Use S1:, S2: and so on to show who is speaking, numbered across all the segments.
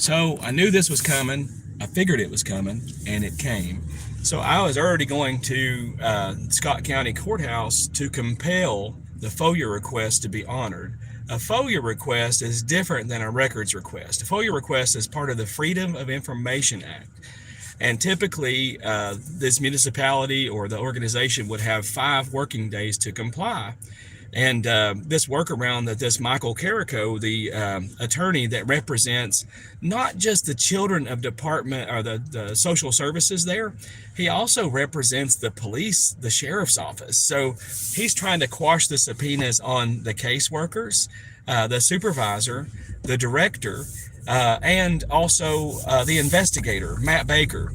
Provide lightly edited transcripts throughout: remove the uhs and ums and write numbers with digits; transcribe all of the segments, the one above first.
S1: So I knew this was coming. I figured it was coming, and it came. So I was already going to Scott County Courthouse to compel the FOIA request to be honored. A FOIA request is different than a records request. A FOIA request is part of the Freedom of Information Act. And typically, this municipality or the organization would have 5 working days to comply. And this workaround that this Michael Carrico, the attorney that represents not just the children of department or the social services there, he also represents the police, the sheriff's office. So he's trying to quash the subpoenas on the caseworkers, the supervisor, the director, and also the investigator, Matt Baker.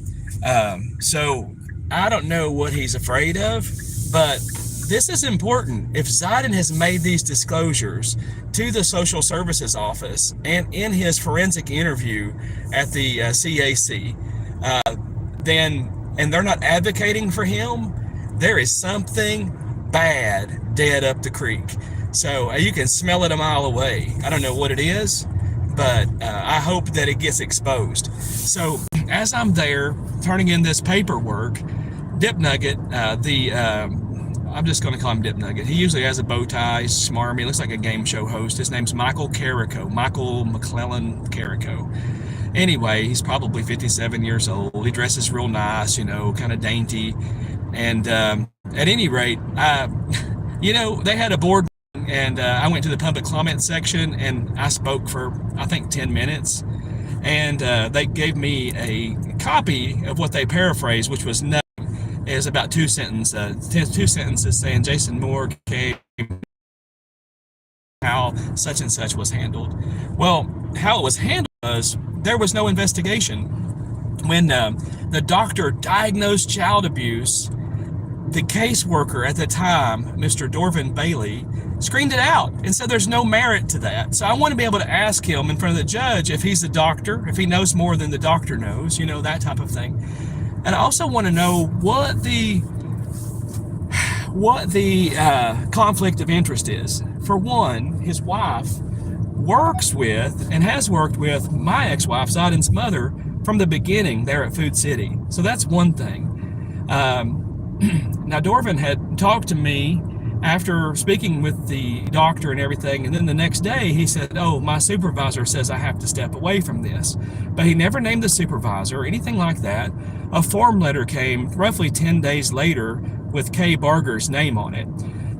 S1: So I don't know what he's afraid of, but this is important. If Zidon has made these disclosures to the social services office and in his forensic interview at the CAC, and they're not advocating for him, there is something bad dead up the creek. So you can smell it a mile away. I don't know what it is, but I hope that it gets exposed. So as I'm there turning in this paperwork, Dip Nugget, I'm just going to call him Dip Nugget. He usually has a bow tie, he's smarmy, he looks like a game show host. His name's Michael Carrico, Michael McClellan Carrico. Anyway, he's probably 57 years old. He dresses real nice, kind of dainty. And at any rate, they had a board meeting, and I went to the public comment section and I spoke for, I think, 10 minutes. And they gave me a copy of what they paraphrased, which was nothing. It was about 2 sentences saying Jason Moore came, how such and such was handled. Well, how it was handled was there was no investigation. When the doctor diagnosed child abuse, the caseworker at the time, Mr. Dorvin Bailey, screened it out and said there's no merit to that. So I want to be able to ask him in front of the judge if he's a doctor, if he knows more than the doctor knows, that type of thing. And I also want to know what the conflict of interest is. For one, his wife works with and has worked with my ex-wife, Zidon's mother, from the beginning there at Food City. So that's one thing. Now, Dorvin had talked to me after speaking with the doctor and everything, and then the next day he said, oh, my supervisor says I have to step away from this. But he never named the supervisor or anything like that. A form letter came roughly 10 days later with Kay Barger's name on it.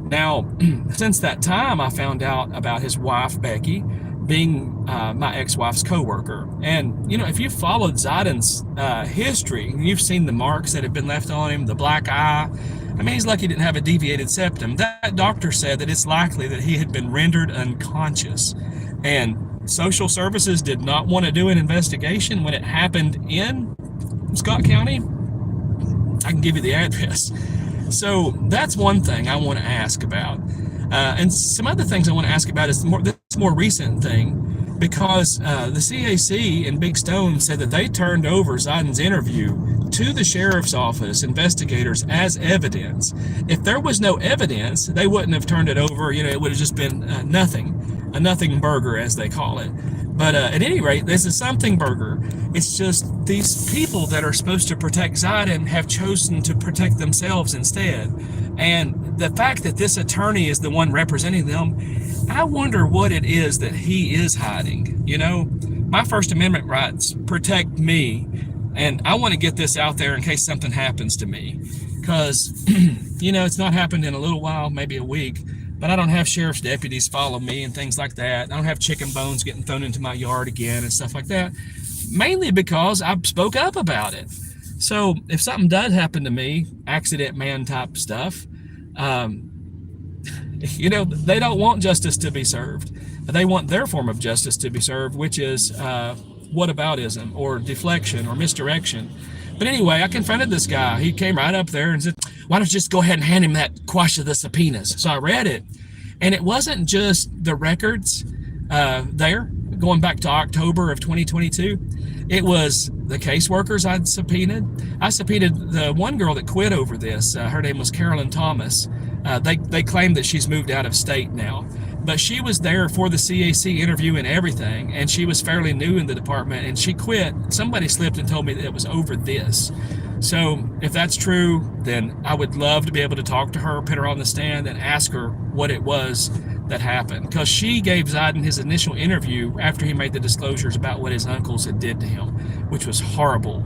S1: Now, since that time, I found out about his wife, Becky, being my ex-wife's co-worker. And, if you've followed Zidon's history, you've seen the marks that have been left on him, the black eye. I mean, he's lucky he didn't have a deviated septum. That doctor said that it's likely that he had been rendered unconscious. And social services did not want to do an investigation when it happened in Scott County. I can give you the address. So that's one thing I want to ask about. And some other things I want to ask about is this more recent thing, because the CAC and Big Stone said that they turned over Zidon's interview to the sheriff's office investigators as evidence. If there was no evidence, they wouldn't have turned it over. It would have just been nothing, a nothing burger, as they call it. But at any rate, this is something burger. It's just these people that are supposed to protect Zidon have chosen to protect themselves instead. And the fact that this attorney is the one representing them, I wonder what it is that he is hiding. My First Amendment rights protect me, and I want to get this out there in case something happens to me. Because, it's not happened in a little while, maybe a week, but I don't have sheriff's deputies follow me and things like that. I don't have chicken bones getting thrown into my yard again and stuff like that, mainly because I spoke up about it. So if something does happen to me, accident man type stuff, they don't want justice to be served. They want their form of justice to be served, which is whataboutism or deflection or misdirection. But anyway, I confronted this guy. He came right up there and said, why don't you just go ahead and hand him that quash of the subpoenas? So I read it, and it wasn't just the records there going back to October of 2022. It was the caseworkers I'd subpoenaed. I subpoenaed the one girl that quit over this. Her name was Carolyn Thomas. They claim that she's moved out of state now. But she was there for the CAC interview and everything, and she was fairly new in the department, and she quit. Somebody slipped and told me that it was over this. So if that's true, then I would love to be able to talk to her, put her on the stand, and ask her what it was that happened. Because she gave Zidon his initial interview after he made the disclosures about what his uncles had did to him, which was horrible.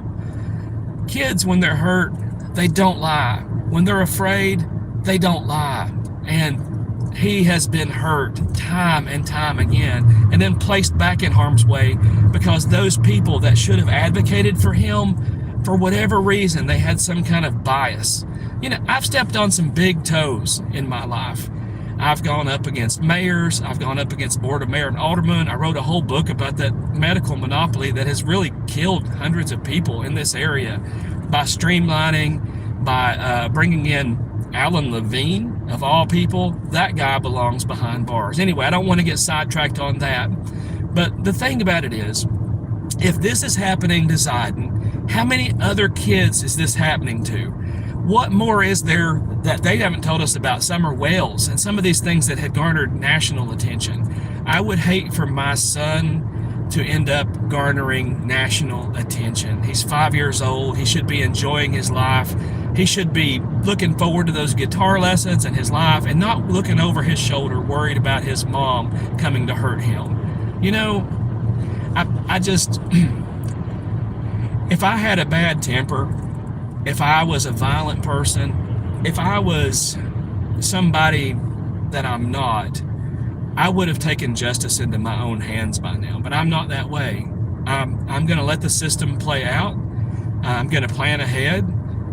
S1: Kids, when they're hurt, they don't lie. When they're afraid, they don't lie. And he has been hurt time and time again, and then placed back in harm's way because those people that should have advocated for him, for whatever reason, they had some kind of bias. You know, I've stepped on some big toes in my life. I've gone up against mayors. I've gone up against board of mayor and aldermen. I wrote a whole book about that medical monopoly that has really killed hundreds of people in this area by streamlining, by bringing in Alan Levine, of all people. That guy belongs behind bars. Anyway, I don't want to get sidetracked on that. But the thing about it is, if this is happening to Zidon, how many other kids is this happening to? What more is there that they haven't told us about? Summer Wales and some of these things that had garnered national attention. I would hate for my son to end up garnering national attention. He's 5 years old. He should be enjoying his life. He should be looking forward to those guitar lessons and his life, and not looking over his shoulder worried about his mom coming to hurt him. You know, I just, if I had a bad temper, if I was a violent person, if I was somebody that I'm not, I would have taken justice into my own hands by now. But I'm not that way. I'm going to let the system play out. I'm going to plan ahead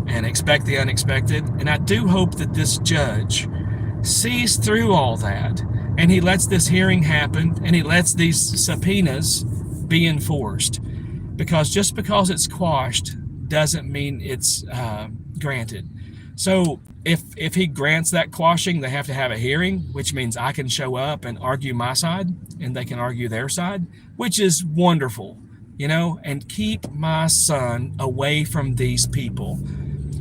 S1: and expect the unexpected. And I do hope that this judge sees through all that, and he lets this hearing happen, and he lets these subpoenas be enforced. Because just because it's quashed doesn't mean it's granted. So if he grants that quashing, they have to have a hearing, which means I can show up and argue my side, and they can argue their side, which is wonderful, you know, and keep my son away from these people.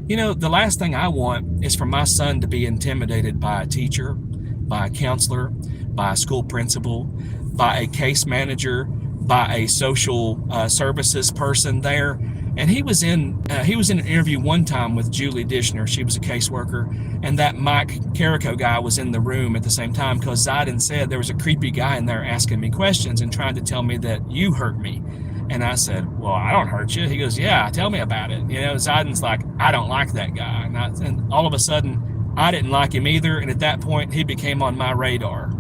S1: You know, the last thing I want is for my son to be intimidated by a teacher, by a counselor, by a school principal, by a case manager, by a social services person there. And he was in an interview one time with Julie Dishner. She was a caseworker, and that Mike Carrico guy was in the room at the same time, because Zidon said there was a creepy guy in there asking me questions and trying to tell me that you hurt me. And I said, well, I don't hurt you. He goes, yeah, tell me about it. You know, Zidon's like, I don't like that guy. And all of a sudden, I didn't like him either. And at that point, he became on my radar.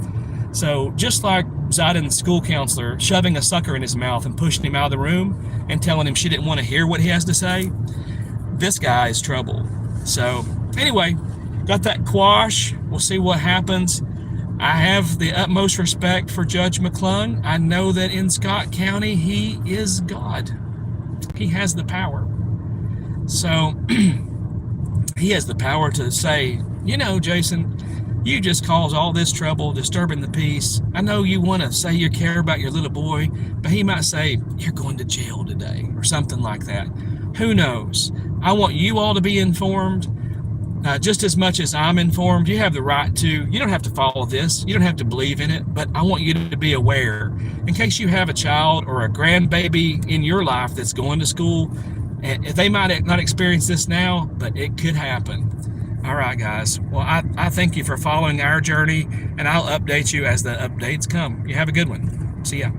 S1: So just like Zidon's school counselor shoving a sucker in his mouth and pushing him out of the room and telling him she didn't want to hear what he has to say, this guy is trouble. So anyway, got that quash. We'll see what happens. I have the utmost respect for Judge McClung. I know that in Scott County, he is God. He has the power. So he has the power to say, you know, Jason, you just caused all this trouble, disturbing the peace. I know you want to say you care about your little boy, but he might say, you're going to jail today, or something like that. Who knows? I want you all to be informed. Just as much as I'm informed. You have the right to. You don't have to follow this. You don't have to believe in it, but I want you to be aware in case you have a child or a grandbaby in your life that's going to school. And they might not experience this now, but it could happen. All right, guys. Well, I thank you for following our journey, and I'll update you as the updates come. You have a good one. See ya.